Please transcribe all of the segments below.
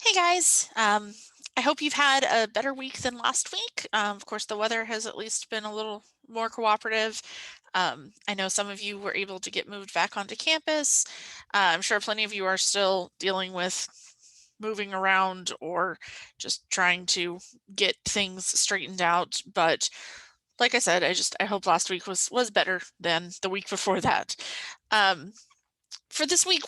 Hey guys, I hope you've had a better week than last week. Of course, the weather has at least been a little more cooperative. I know some of you were able to get moved back onto campus. I'm sure plenty of you are still dealing with moving around or just trying to get things straightened out. But like I said, I hope last week was better than the week before that. Um, for this week,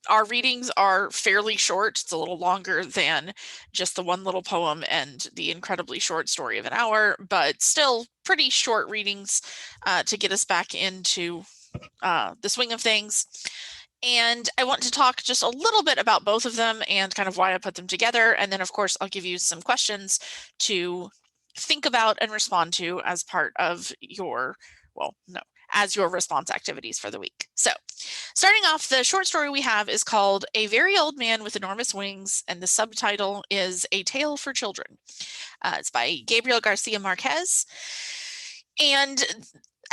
our readings are fairly short. It's a little longer than just the one little poem and the incredibly short story of an hour, but still pretty short readings to get us back into the swing of things. And I want to talk just a little bit about both of them and kind of why I put them together. And then, of course, I'll give you some questions to think about and respond to as part of your, well, no, as your response activities for the week. So, starting off, the short story we have is called A Very Old Man with Enormous Wings, and the subtitle is A Tale for Children. It's by Gabriel Garcia Marquez. And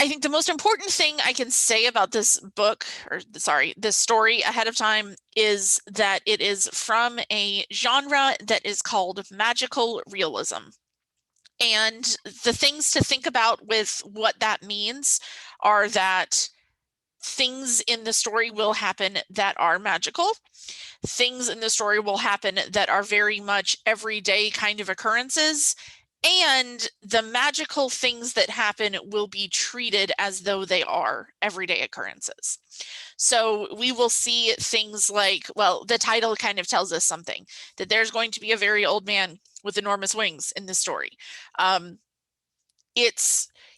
I think the most important thing I can say about this book, or sorry, this story ahead of time, is that it is from a genre that is called magical realism. And the things to think about with what that means are that things in the story will happen that are magical. Things in the story will happen that are very much everyday kind of occurrences. And the magical things that happen will be treated as though they are everyday occurrences. So we will see things like, well, the title kind of tells us something, that there's going to be a very old man with enormous wings in this story.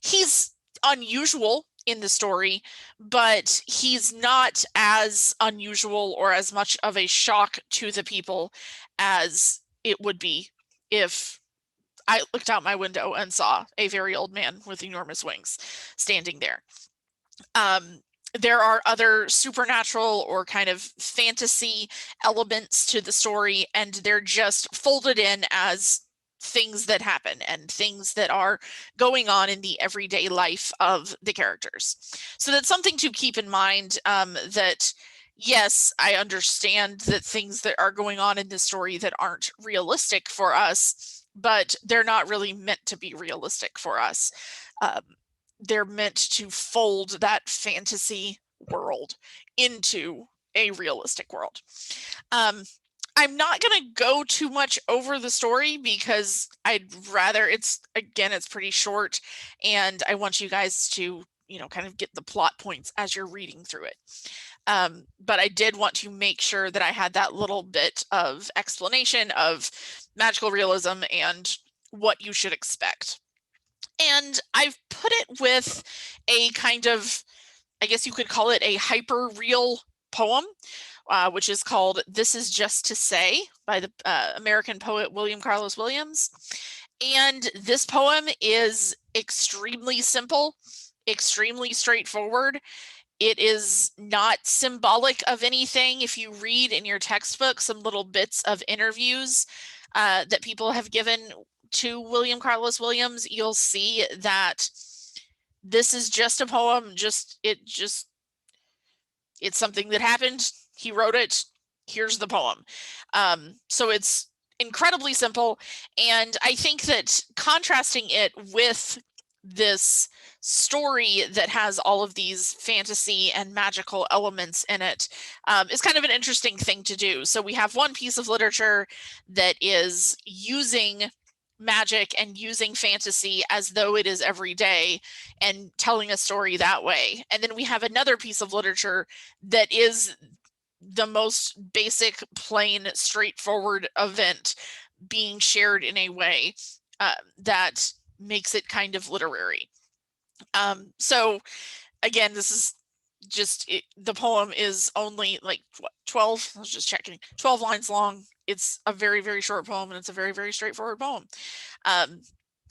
He's unusual in the story, but he's not as unusual or as much of a shock to the people as it would be if I looked out my window and saw a very old man with enormous wings standing there. There are other supernatural or kind of fantasy elements to the story, and they're just folded in as things that happen and things that are going on in the everyday life of the characters. So that's something to keep in mind, that yes, I understand that things that are going on in this story that aren't realistic for us, but they're not really meant to be realistic for us. Um, they're meant to fold that fantasy world into a realistic world. Um, I'm not going to go too much over the story because I'd rather it's pretty short and I want you guys to, kind of get the plot points as you're reading through it. But I did want to make sure that I had that little bit of explanation of magical realism and what you should expect. And I've put it with a kind of, I guess you could call it a hyper real poem, which is called This Is Just to Say by the American poet William Carlos Williams. And this poem is extremely simple, extremely straightforward. It is not symbolic of anything. If you read in your textbook some little bits of interviews that people have given to William Carlos Williams, you'll see that this is just a poem. It's something that happened. He wrote it. Here's the poem. So it's incredibly simple. And I think that contrasting it with this story that has all of these fantasy and magical elements in it is kind of an interesting thing to do. So we have one piece of literature that is using magic and using fantasy as though it is every day and telling a story that way. And then we have another piece of literature that is the most basic, plain, straightforward event being shared in a way that makes it kind of literary. So again, this is the poem is only like 12, I was just checking, 12 lines long. It's a very, very short poem and it's a very, very straightforward poem. And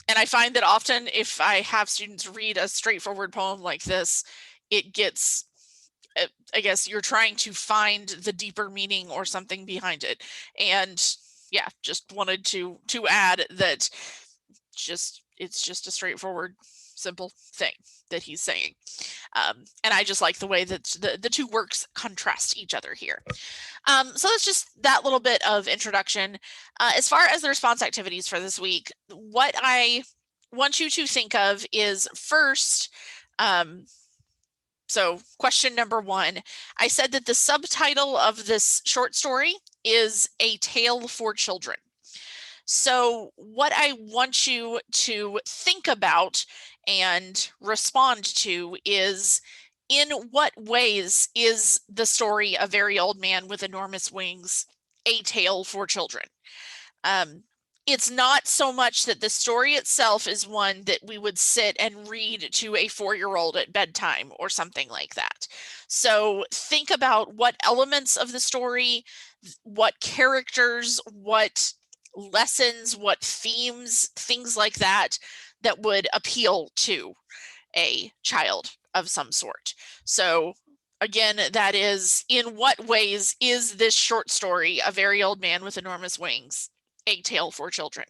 I find that often if I have students read a straightforward poem like this, it gets, I guess you're trying to find the deeper meaning or something behind it. And yeah, just wanted to add that it's just a straightforward simple thing that he's saying. And I just like the way that the two works contrast each other here. So that's just that little bit of introduction. As far as the response activities for this week, what I want you to think of is first, so question number one, I said that the subtitle of this short story is A Tale for Children. So what I want you to think about and respond to is, in what ways is the story A Very Old Man with Enormous Wings a tale for children? It's not so much that the story itself is one that we would sit and read to a 4-year-old at bedtime or something like that. So think about what elements of the story, what characters, what lessons, what themes, things like that, that would appeal to a child of some sort. So again, that is, in what ways is this short story, A Very Old Man with Enormous Wings, a tale for children?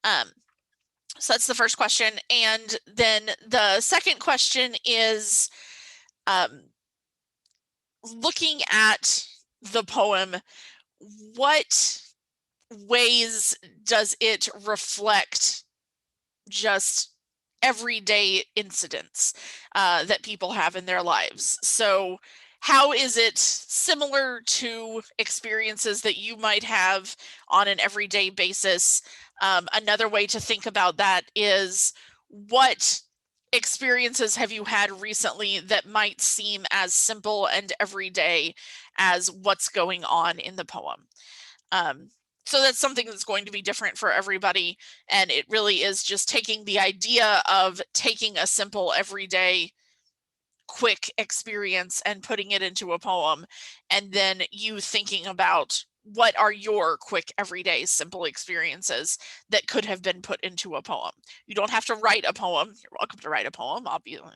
So that's the first question. And then the second question is, looking at the poem, what ways does it reflect just everyday incidents that people have in their lives? So how is it similar to experiences that you might have on an everyday basis? Another way to think about that is, what experiences have you had recently that might seem as simple and everyday as what's going on in the poem? So that's something that's going to be different for everybody. And it really is just taking the idea of taking a simple, everyday, quick experience and putting it into a poem. And then you thinking about, what are your quick, everyday, simple experiences that could have been put into a poem? You don't have to write a poem. You're welcome to write a poem, obviously,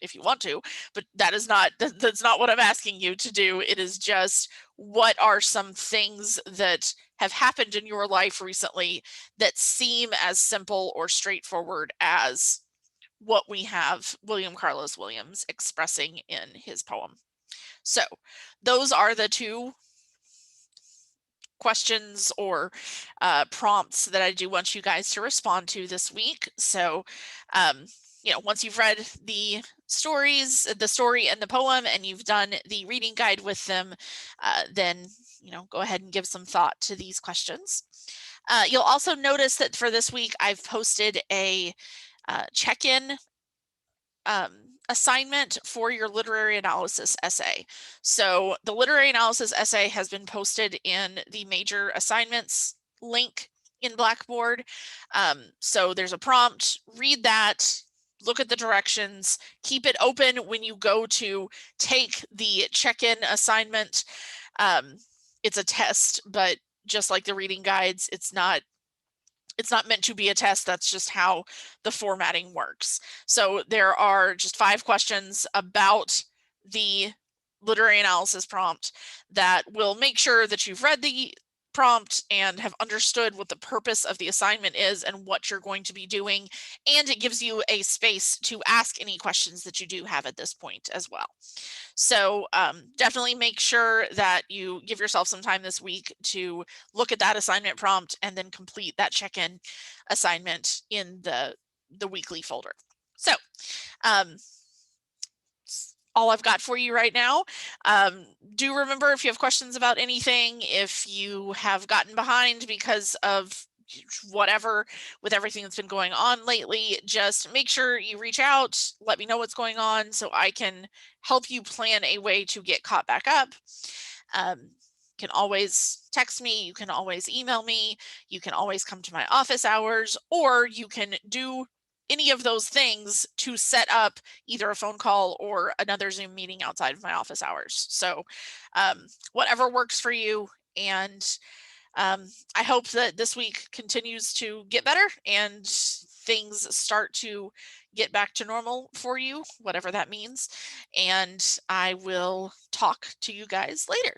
if you want to, but that's not what I'm asking you to do. It is just, what are some things that have happened in your life recently that seem as simple or straightforward as what we have William Carlos Williams expressing in his poem? So those are the two questions or prompts that I do want you guys to respond to this week. So, once you've read the story and the poem, and you've done the reading guide with them, then, go ahead and give some thought to these questions. You'll also notice that for this week, I've posted a check-in assignment for your literary analysis essay. So the literary analysis essay has been posted in the major assignments link in Blackboard. So there's a prompt, read that, look at the directions, keep it open when you go to take the check-in assignment. It's a test, but just like the reading guides, it's not meant to be a test. That's just how the formatting works. So there are just 5 questions about the literary analysis prompt that will make sure that you've read the prompt and have understood what the purpose of the assignment is and what you're going to be doing. And it gives you a space to ask any questions that you do have at this point as well. So definitely make sure that you give yourself some time this week to look at that assignment prompt and then complete that check-in assignment in the weekly folder. So all I've got for you right now. Do remember, if you have questions about anything, if you have gotten behind because of whatever with everything that's been going on lately, just make sure you reach out, let me know what's going on so I can help you plan a way to get caught back up. You can always text me, you can always email me, you can always come to my office hours, or you can do any of those things to set up either a phone call or another Zoom meeting outside of my office hours. So whatever works for you. And I hope that this week continues to get better and things start to get back to normal for you, whatever that means. And I will talk to you guys later.